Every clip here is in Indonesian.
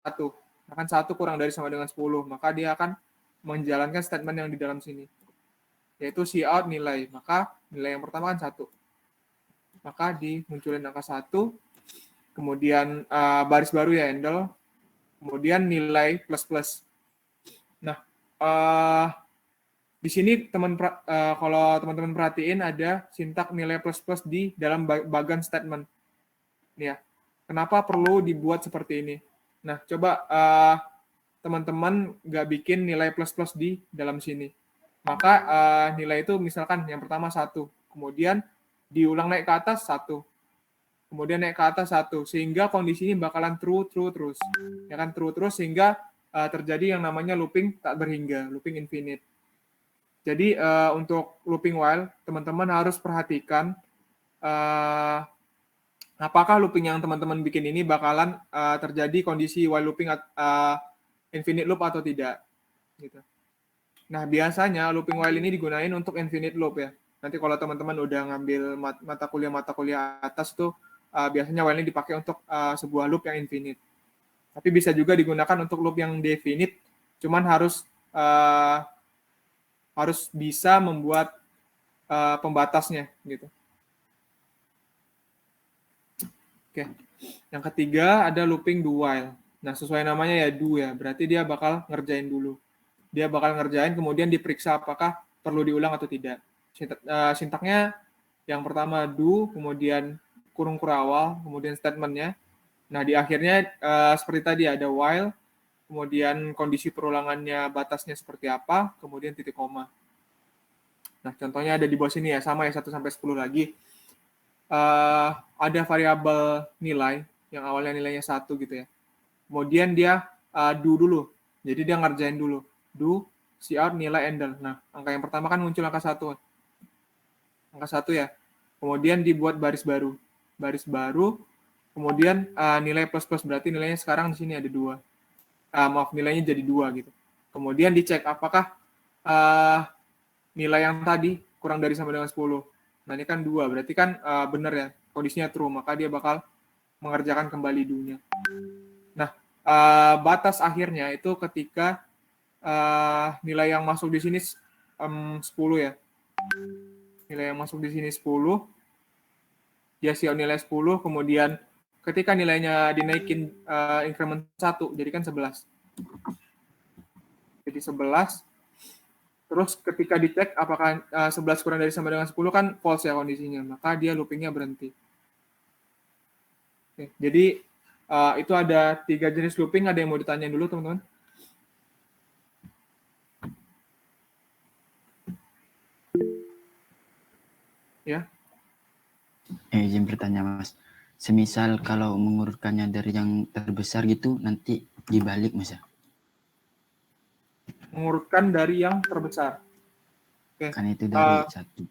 1. Akan 1 kurang dari sama dengan 10, maka dia akan menjalankan statement yang di dalam sini, yaitu cout nilai. Maka nilai yang pertama kan 1. Maka dimunculin angka 1, kemudian baris baru ya, handle, kemudian nilai plus-plus. Nah, di sini kalau teman-teman perhatiin ada sintak nilai plus-plus di dalam bagan statement. Nih ya, kenapa perlu dibuat seperti ini? Nah, coba teman-teman nggak bikin nilai plus-plus di dalam sini. Maka nilai itu misalkan yang pertama 1, kemudian diulang naik ke atas 1, kemudian naik ke atas 1, sehingga kondisi ini bakalan true terus. Ya kan, true terus sehingga terjadi yang namanya looping tak berhingga, looping infinite. Jadi untuk looping while, teman-teman harus perhatikan apakah looping yang teman-teman bikin ini bakalan terjadi kondisi while looping infinite loop atau tidak. Gitu. Nah, biasanya looping while ini digunain untuk infinite loop ya. Nanti kalau teman-teman udah ngambil mata kuliah atas tuh biasanya while ini dipakai untuk sebuah loop yang infinite. Tapi bisa juga digunakan untuk loop yang definite, cuman harus bisa membuat pembatasnya gitu. Oke. Yang ketiga ada looping do while. Nah, sesuai namanya ya do ya, berarti dia bakal ngerjain dulu. Dia bakal ngerjain kemudian diperiksa apakah perlu diulang atau tidak. Sintaknya yang pertama do, kemudian kurung kurawal, kemudian statementnya. Nah, di akhirnya seperti tadi ada while, kemudian kondisi perulangannya batasnya seperti apa, kemudian titik koma. Nah, contohnya ada di bawah sini ya, sama ya 1 sampai 10 lagi. Ada variabel nilai yang awalnya nilainya 1 gitu ya. Kemudian dia do dulu. Jadi dia ngerjain dulu. Do, cout, nilai, handle. Nah, angka yang pertama kan muncul angka 1. Angka 1 ya. Kemudian dibuat baris baru. Baris baru, kemudian nilai plus-plus, berarti nilainya sekarang di sini ada 2. Nilainya jadi 2 gitu. Kemudian dicek apakah nilai yang tadi kurang dari sama dengan 10. Nah, ini kan 2, berarti kan benar ya, kondisinya true, maka dia bakal mengerjakan kembali do-nya. Nah, batas akhirnya itu ketika nilai yang masuk di sini 10 ya. Nilai yang masuk di sini 10, dia cout nilai 10, kemudian ketika nilainya dinaikin increment 1, jadi kan 11. Jadi 11, terus ketika dicek apakah 11 kurang dari sama dengan 10 kan false ya kondisinya, maka dia loopingnya berhenti. Oke, jadi itu ada 3 jenis looping, ada yang mau ditanyain dulu teman-teman? Ya. Izin bertanya Mas, semisal kalau mengurutkannya dari yang terbesar gitu nanti dibalik Mas ya? Mengurutkan dari yang terbesar. Oke. Kan itu dari 1.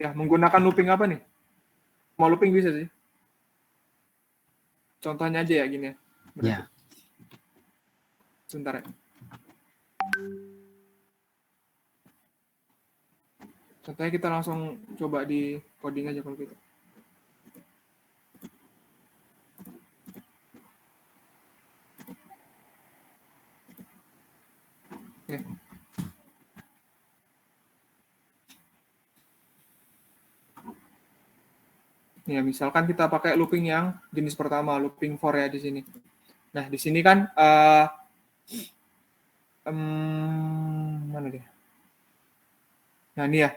Ya, menggunakan looping apa nih? Mau looping bisa sih. Contohnya aja ya gini ya. Ya. Sebentar ya. Contohnya kita langsung coba di coding aja kalau gitu. Oke. Ya, misalkan kita pakai looping yang jenis pertama, looping for ya di sini. Nah, di sini kan mana dia? Nah, ini ya.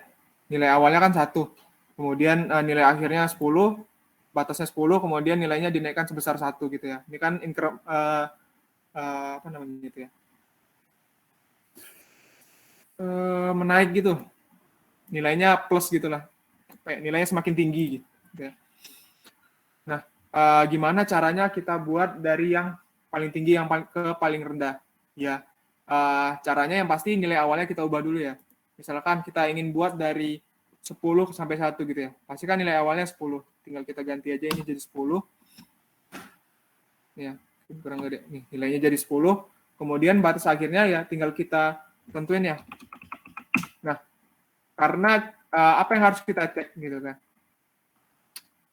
Nilai awalnya kan 1. Kemudian nilai akhirnya 10, batasnya 10, kemudian nilainya dinaikkan sebesar 1 gitu ya. Ini kan apa namanya itu ya? Menaik gitu. Nilainya plus gitulah. Nilainya semakin tinggi gitu ya. Nah, gimana caranya kita buat dari yang paling tinggi yang ke paling rendah? Ya, caranya yang pasti nilai awalnya kita ubah dulu ya. Misalkan kita ingin buat dari 10 sampai 1 gitu ya. Pasti kan nilai awalnya 10. Tinggal kita ganti aja ini jadi 10. Ya, kurang gede. Nih, nilainya jadi 10. Kemudian batas akhirnya ya tinggal kita tentuin ya. Nah, karena apa yang harus kita cek gitu kan?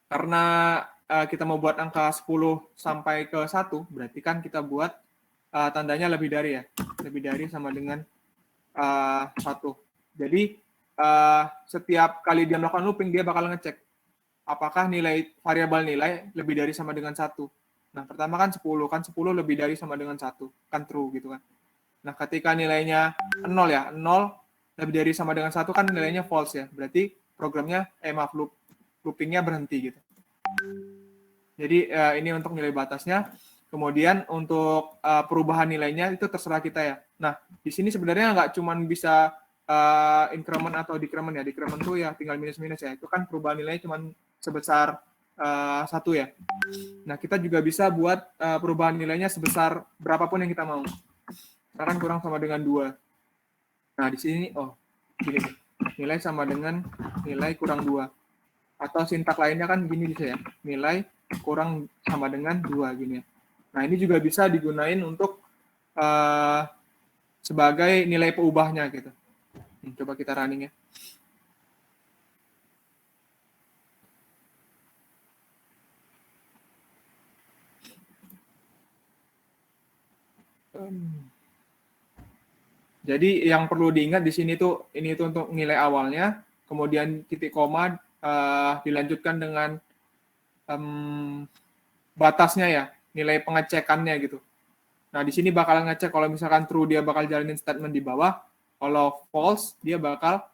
Karena kita mau buat angka 10 sampai ke 1, berarti kan kita buat tandanya lebih dari ya. Lebih dari sama dengan 1. Jadi setiap kali dia melakukan looping, dia bakal ngecek apakah variabel nilai lebih dari sama dengan 1. Nah, pertama kan 10 lebih dari sama dengan 1, kan true gitu kan. Nah, ketika nilainya 0 ya, 0 lebih dari sama dengan 1 kan nilainya false ya. Berarti programnya, loopingnya berhenti gitu. Jadi ini untuk nilai batasnya. Kemudian untuk perubahan nilainya itu terserah kita ya. Nah, di sini sebenarnya nggak cuma bisa increment atau decrement ya. Decrement tuh ya tinggal minus-minus ya. Itu kan perubahan nilainya cuma sebesar 1 ya. Nah, kita juga bisa buat perubahan nilainya sebesar berapapun yang kita mau. Misalkan kurang sama dengan 2. Nah, di sini, gini nih. Nilai sama dengan nilai kurang 2. Atau sintak lainnya kan gini bisa ya. Nilai kurang sama dengan 2 gini ya. Nah, ini juga bisa digunain untuk sebagai nilai peubahnya gitu. Coba kita running ya. Jadi yang perlu diingat di sini tuh, ini tuh untuk nilai awalnya, kemudian titik koma dilanjutkan dengan batasnya ya, nilai pengecekannya gitu. Nah, di sini bakal ngecek kalau misalkan true dia bakal jalanin statement di bawah, kalau false dia bakal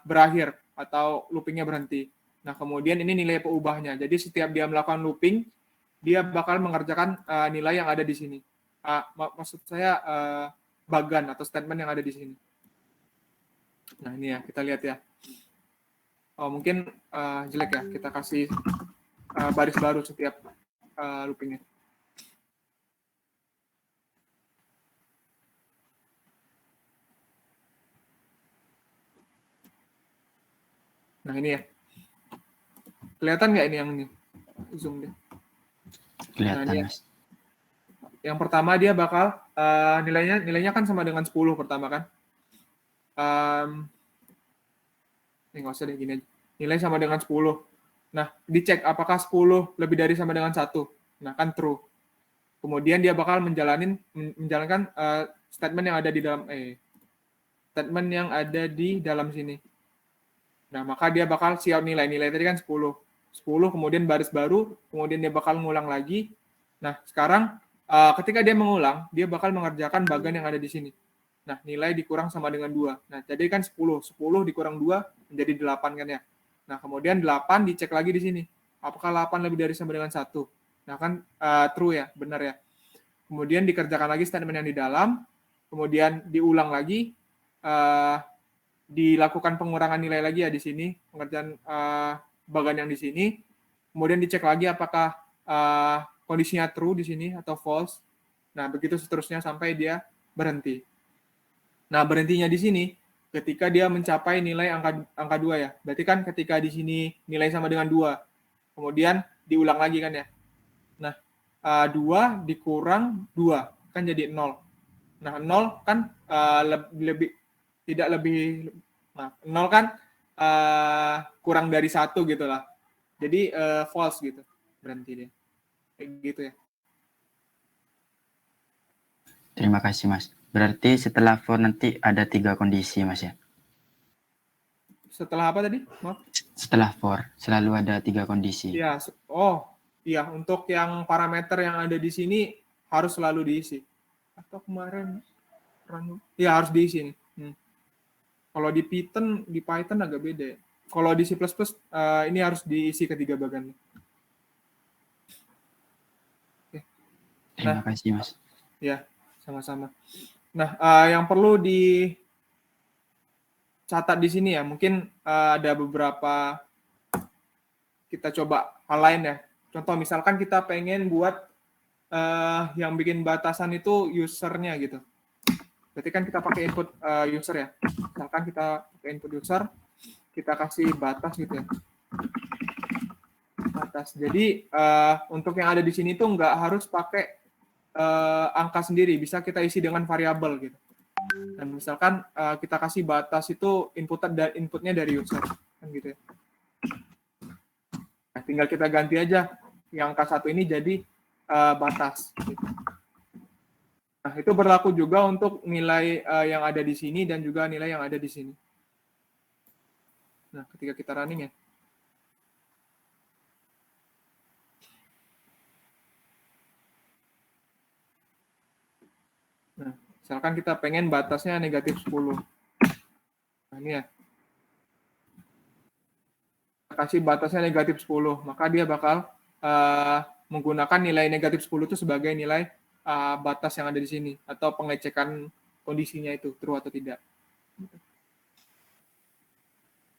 berakhir atau loopingnya berhenti. Nah, kemudian ini nilai peubahnya. Jadi setiap dia melakukan looping, dia bakal mengerjakan nilai yang ada di sini. Maksud saya bagan atau statement yang ada di sini. Nah, ini ya, kita lihat ya. Mungkin jelek ya, kita kasih baris baru setiap loopingnya. Nah, ini ya. Kelihatan nggak ini yang ini? Zoom deh. Kelihatan, nah, Mas. Yang pertama dia bakal nilainya kan sama dengan 10 pertama kan. Ini nggak usah deh, gini aja. Nilai sama dengan 10. Nah, dicek apakah 10 lebih dari sama dengan 1. Nah, kan true. Kemudian dia bakal menjalankan statement yang ada di dalam sini. Nah, maka dia bakal siap nilai tadi kan 10 kemudian baris baru, kemudian dia bakal ngulang lagi. Nah, sekarang ketika dia mengulang, dia bakal mengerjakan bagan yang ada di sini. Nah, nilai dikurang sama dengan 2. Nah, jadi kan 10 dikurang 2 menjadi 8 kan ya. Nah, kemudian 8 dicek lagi di sini. Apakah 8 lebih dari sama dengan 1? Nah, kan true ya, benar ya. Kemudian dikerjakan lagi statement yang di dalam, kemudian diulang lagi, dilakukan pengurangan nilai lagi ya di sini, pengerjaan bagan yang di sini. Kemudian dicek lagi apakah kondisinya true di sini atau false. Nah, begitu seterusnya sampai dia berhenti. Nah, berhentinya di sini ketika dia mencapai nilai angka 2 ya. Berarti kan ketika di sini nilai sama dengan 2. Kemudian diulang lagi kan ya. Nah, 2 dikurang 2 kan jadi 0. Nah, 0 kan nah, 0 kan kurang dari 1 gitu lah. Jadi false gitu. Berhenti dia. Kayak gitu ya. Terima kasih, Mas. Berarti setelah for nanti ada 3 kondisi, Mas ya? Setelah apa tadi? Maaf. Setelah for selalu ada 3 kondisi. Iya. Iya. Untuk yang parameter yang ada di sini harus selalu diisi. Atau kemarin ya harus diisi nih. Kalau di Python agak beda. Kalau di C++ ini harus diisi ketiga bagannya. Oke. Terima kasih, Mas. Ya, sama-sama. Nah, yang perlu dicatat di sini ya, mungkin ada beberapa kita coba hal lain ya. Contoh misalkan kita pengen buat yang bikin batasan itu usernya gitu. Berarti kan kita pakai input user ya. Misalkan kita pakai input user, kita kasih batas gitu ya. Batas. Jadi untuk yang ada di sini tuh nggak harus pakai angka sendiri, bisa kita isi dengan variabel gitu. Dan misalkan kita kasih batas itu inputnya dari user, kan gitu ya. Nah, tinggal kita ganti aja yang angka 1 ini jadi batas. Nah, itu berlaku juga untuk nilai yang ada di sini dan juga nilai yang ada di sini. Nah, ketika kita running ya. Nah, misalkan kita pengen batasnya negatif 10. Nah, ini ya. Kasih batasnya negatif 10, maka dia bakal menggunakan nilai negatif 10 itu sebagai nilai batas yang ada di sini, atau pengecekan kondisinya itu, true atau tidak.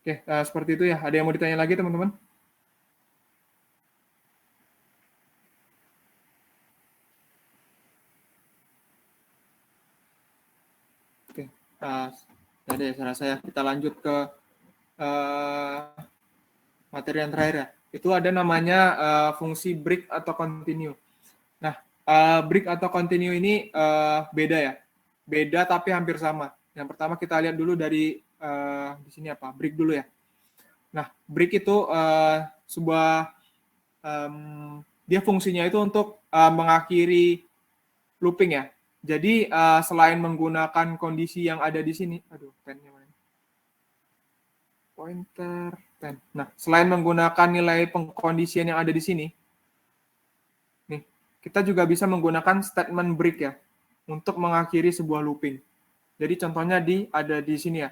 Oke, seperti itu ya. Ada yang mau ditanya lagi, teman-teman? Oke, ada ya, saya rasa ya. Kita lanjut ke materi yang terakhir ya. Itu ada namanya fungsi break atau continue. Nah, break atau continue ini beda ya. Beda tapi hampir sama. Yang pertama kita lihat dulu dari di sini apa? Break dulu ya. Nah, break itu sebuah dia fungsinya itu untuk mengakhiri looping ya. Jadi selain menggunakan kondisi yang ada di sini, aduh, pennya mana? Pointer, pen. Nah, selain menggunakan nilai pengkondisian yang ada di sini, nih, kita juga bisa menggunakan statement break ya untuk mengakhiri sebuah looping. Jadi contohnya ada di sini ya.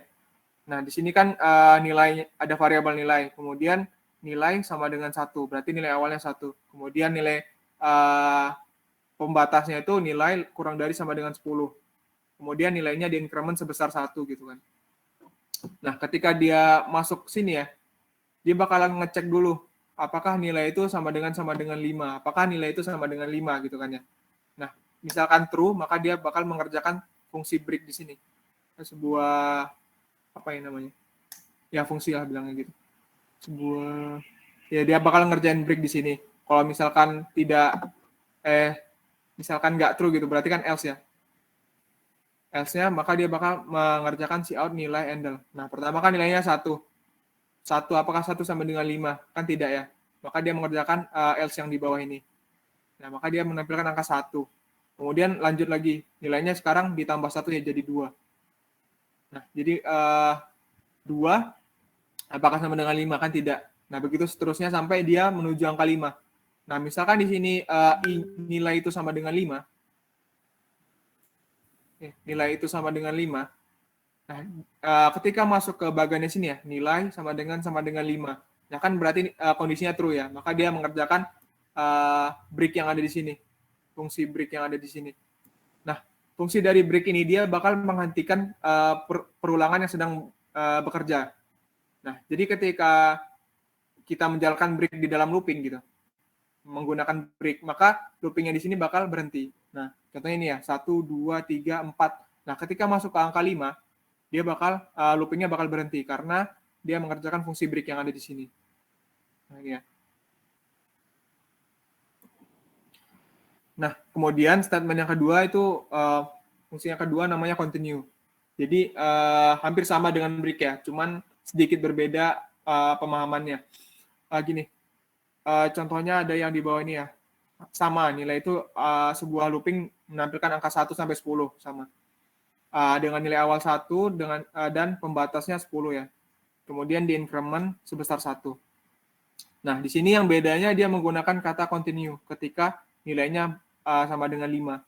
Nah, di sini kan nilai, ada variabel nilai, kemudian nilai sama dengan 1, berarti nilai awalnya 1. Kemudian nilai pembatasnya itu nilai kurang dari sama dengan 10. Kemudian nilainya di increment sebesar 1 gitu kan. Nah, ketika dia masuk sini ya, dia bakalan ngecek dulu apakah nilai itu sama dengan 5, apakah nilai itu sama dengan 5 gitu kan ya. Nah, misalkan true, maka dia bakal mengerjakan fungsi break di sini. Sebuah apa yang namanya? Ya fungsi lah bilangnya gitu. Sebuah ya dia bakal ngerjain break di sini. Kalau misalkan tidak misalkan nggak true gitu, berarti kan else ya. Else-nya maka dia bakal mengerjakan cout nilai handle. Nah, pertama kan nilainya 1. 1 apakah 1 sama dengan 5? Kan tidak ya. Maka dia mengerjakan else yang di bawah ini. Nah, maka dia menampilkan angka 1. Kemudian lanjut lagi. Nilainya sekarang ditambah 1 ya jadi 2. Nah, jadi 2 apakah sama dengan 5? Kan tidak. Nah, begitu seterusnya sampai dia menuju angka 5. Nah, misalkan di sini nilai itu sama dengan 5. Nilai itu sama dengan 5. Nah, ketika masuk ke bagiannya sini ya, nilai sama dengan 5. Nah, kan berarti kondisinya true ya. Maka dia mengerjakan break yang ada di sini. Fungsi break yang ada di sini. Nah, fungsi dari break ini dia bakal menghentikan perulangan yang sedang bekerja. Nah, jadi ketika kita menjalankan break di dalam looping gitu, menggunakan break, maka loopingnya di sini bakal berhenti. Nah, contohnya ini ya, 1, 2, 3, 4. Nah, ketika masuk ke angka 5, dia bakal loopingnya bakal berhenti karena dia mengerjakan fungsi break yang ada di sini. Nah, ini ya. Nah, kemudian statement yang kedua itu fungsi yang kedua namanya continue. Jadi hampir sama dengan break ya, cuman sedikit berbeda pemahamannya. Gini, contohnya ada yang di bawah ini ya. Sama, nilai itu sebuah looping menampilkan angka 1 sampai 10 sama. Dengan nilai awal 1 dengan dan pembatasnya 10 ya. Kemudian di increment sebesar 1. Nah, di sini yang bedanya dia menggunakan kata continue ketika nilainya sama dengan 5.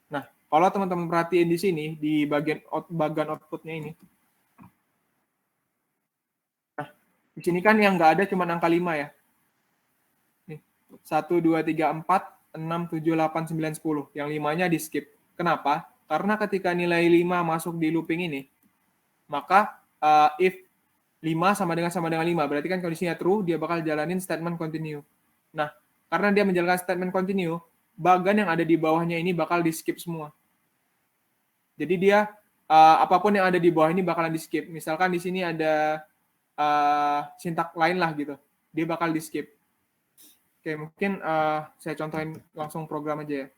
Nah, kalau teman-teman perhatiin di sini di bagian outputnya ini. Nah, di sini kan yang nggak ada cuma angka 5 ya. Nih, 1, 2, 3, 4, 6, 7, 8, 9, 10. Yang 5-nya di skip. Kenapa? Karena ketika nilai 5 masuk di looping ini, maka if 5 sama dengan 5, berarti kan kondisinya true, dia bakal jalanin statement continue. Nah, karena dia menjalankan statement continue, bagan yang ada di bawahnya ini bakal di skip semua. Jadi dia apapun yang ada di bawah ini bakalan di skip. Misalkan di sini ada sintak lain lah gitu, dia bakal di skip. Oke, mungkin saya contohin langsung program aja ya.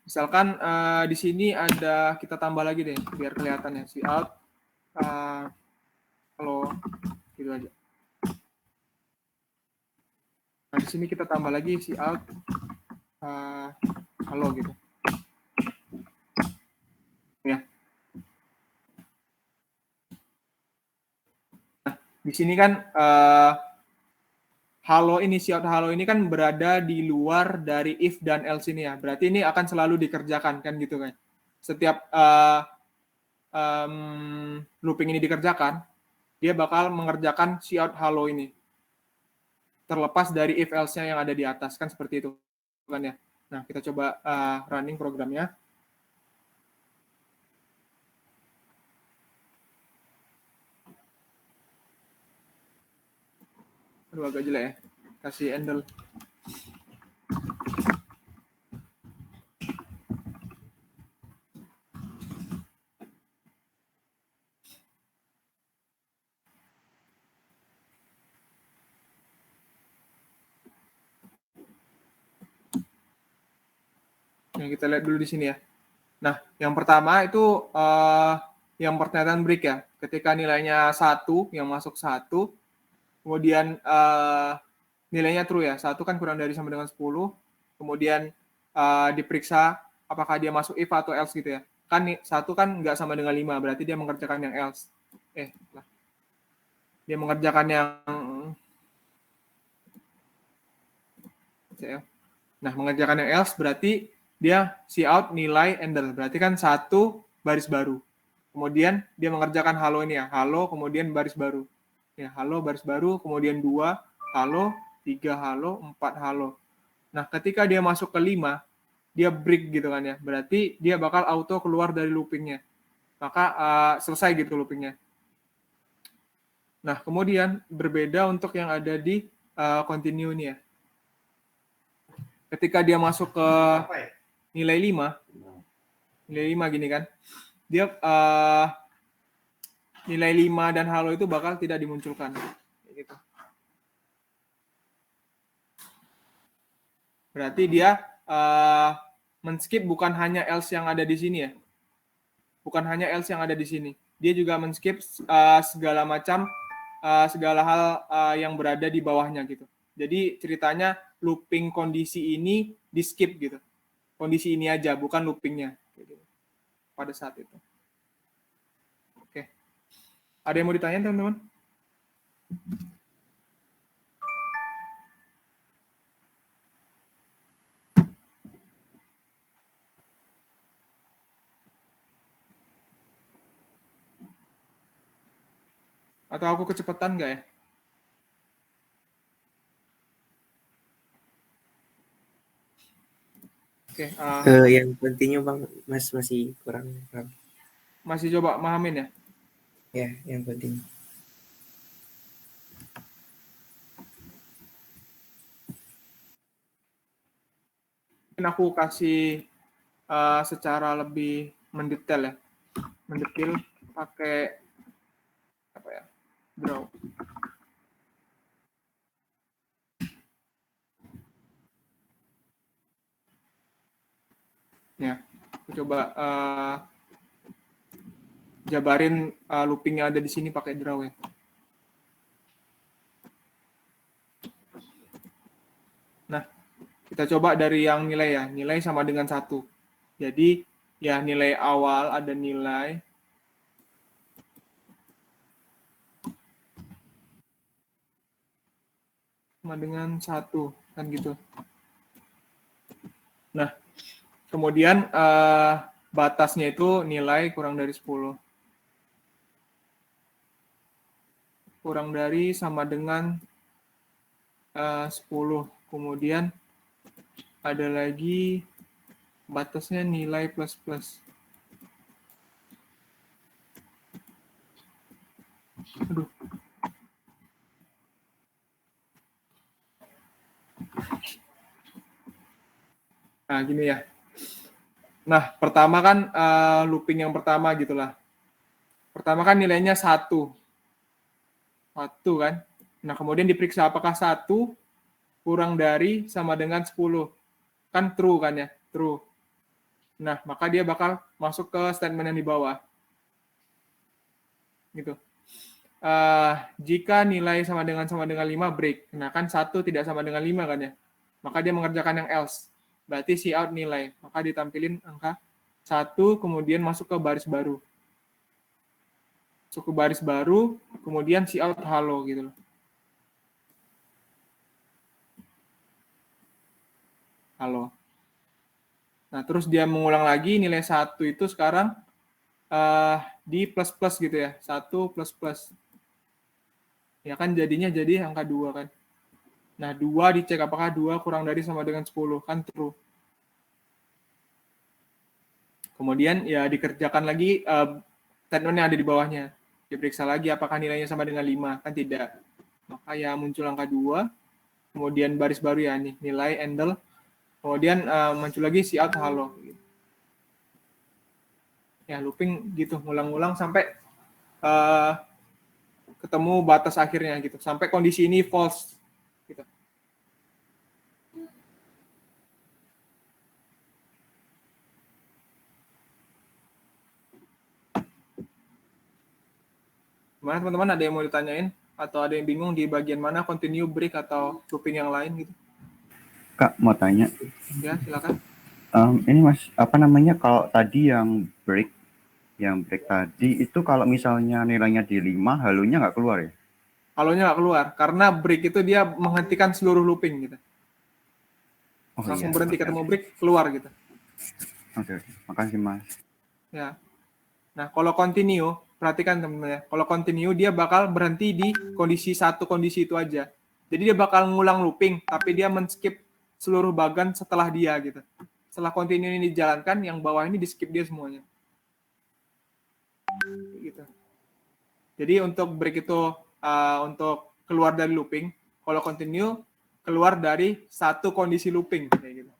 Misalkan di sini ada, kita tambah lagi deh biar kelihatan ya, cout halo gitu aja. Nah di sini kita tambah lagi cout halo gitu ya. Nah di sini kan halo ini, cout halo ini kan berada di luar dari if dan else ini ya. Berarti ini akan selalu dikerjakan kan gitu kan. Setiap looping ini dikerjakan, dia bakal mengerjakan cout halo ini. Terlepas dari if else-nya yang ada di atas kan seperti itu kan ya. Nah, kita coba running programnya. Aduh agak jelek ya. Kasih handle. Nah, kita lihat dulu di sini ya. Nah, yang pertama itu yang pernyataan break ya. Ketika nilainya 1, yang masuk 1, kemudian nilainya true ya. 1 kan kurang dari sama dengan 10, kemudian diperiksa apakah dia masuk if atau else gitu ya. Kan 1 kan nggak sama dengan 5, berarti dia mengerjakan yang else. Dia mengerjakan yang nah, mengerjakan yang else berarti dia cout nilai ender. Berarti kan 1 baris baru. Kemudian dia mengerjakan halo ini ya. Halo, kemudian baris baru. Ya, halo baris baru, kemudian 2 halo, 3 halo, 4 halo. Nah, ketika dia masuk ke 5, dia break gitu kan ya. Berarti dia bakal auto keluar dari loopingnya. Maka selesai gitu loopingnya. Nah, kemudian berbeda untuk yang ada di continue nih ya. Ketika dia masuk ke nilai 5 gini kan, dia nilai 5 dan halo itu bakal tidak dimunculkan. Gitu. Berarti dia men-skip bukan hanya else yang ada di sini ya. Bukan hanya else yang ada di sini. Dia juga men-skip segala macam, segala hal yang berada di bawahnya gitu. Jadi ceritanya looping kondisi ini di-skip gitu. Kondisi ini aja, bukan loopingnya. Gitu. Pada saat itu. Oke. Ada yang mau ditanya teman-teman? Atau aku kecepatan nggak ya? Oke. Yang pentingnya Bang, Mas masih kurang. Masih coba mahamin ya? Ya, yang penting. Mungkin aku kasih secara lebih mendetail ya. Mendetail pakai apa ya? Draw. Ya, aku coba jabarin looping yang ada di sini pakai draw ya. Nah, kita coba dari yang nilai ya. Nilai sama dengan 1. Jadi, ya nilai awal ada nilai sama dengan 1. Kan gitu. Nah, kemudian batasnya itu nilai kurang dari 10. Kurang dari sama dengan 10. Kemudian ada lagi batasnya nilai plus. Aduh. Nah, gini ya. Nah, pertama kan looping yang pertama gitulah. Pertama kan nilainya 1. 1 kan. Nah, kemudian diperiksa apakah 1 kurang dari sama dengan 10. Kan true kan ya? True. Nah, maka dia bakal masuk ke statement yang di bawah. Gitu. Jika nilai sama dengan 5 break. Nah, kan 1 tidak sama dengan 5 kan ya. Maka dia mengerjakan yang else. Berarti cout nilai. Maka ditampilin angka 1, kemudian masuk ke baris baru. Masuk ke baris baru, kemudian cout halo gitu loh. Halo. Nah, terus dia mengulang lagi nilai 1 itu sekarang di plus-plus gitu ya. 1 plus-plus. Ya kan jadinya jadi angka 2 kan. Nah, 2 dicek apakah 2 kurang dari sama dengan 10. Kan true. Kemudian ya dikerjakan lagi statement yang ada di bawahnya. Diperiksa lagi apakah nilainya sama dengan 5. Kan tidak. Maka ya muncul angka 2. Kemudian baris baru ya nih, nilai handle. Kemudian muncul lagi cout halo. Ya looping gitu, ngulang-ngulang sampai ketemu batas akhirnya gitu. Sampai kondisi ini false gitu. Gimana teman-teman, ada yang mau ditanyain? Atau ada yang bingung di bagian mana continue, break, atau looping yang lain gitu? Kak, mau tanya. Ya, silakan. Ini Mas, apa namanya kalau tadi yang break tadi itu kalau misalnya nilainya di 5, halonya nggak keluar ya? Halonya nggak keluar, karena break itu dia menghentikan seluruh looping gitu. Oh, Langsung iya. berhenti, Oke, ketemu oke. break, keluar gitu. Oke. Makasih Mas. Ya. Nah, kalau continue, perhatikan teman-teman ya. Kalau continue, dia bakal berhenti di kondisi itu aja. Jadi dia bakal ngulang looping, tapi dia men-skip seluruh bagan setelah dia gitu. Setelah continue ini dijalankan, yang bawah ini di-skip dia semuanya. Gitu. Jadi untuk break itu untuk keluar dari looping, kalau continue keluar dari satu kondisi looping kayak gitu.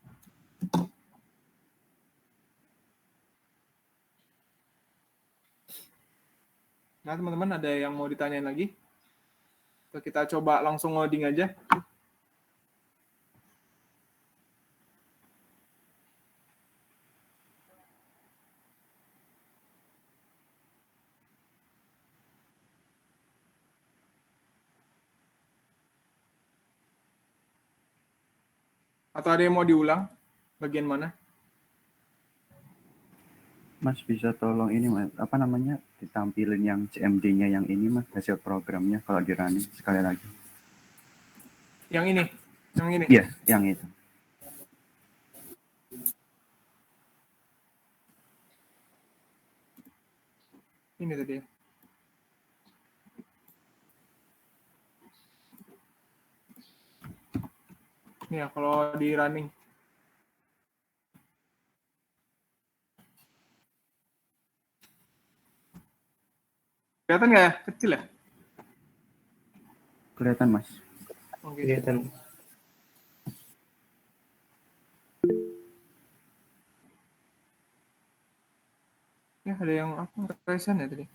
Nah, teman-teman ada yang mau ditanyain lagi? Atau kita coba langsung ngoding aja. Atau ada yang mau diulang? Bagian mana? Mas bisa tolong ini Mas, apa namanya ditampilin yang CMD-nya yang ini Mas, hasil programnya kalau di running sekali lagi. Yang ini? Yang ini? Iya, yang itu. Ini tadi ya. Ini ya, kalau di running. Kelihatan nggak ya? Kecil ya? Kelihatan Mas. Oke. Kelihatan. Ya, ada yang apa? Resen ya tadi?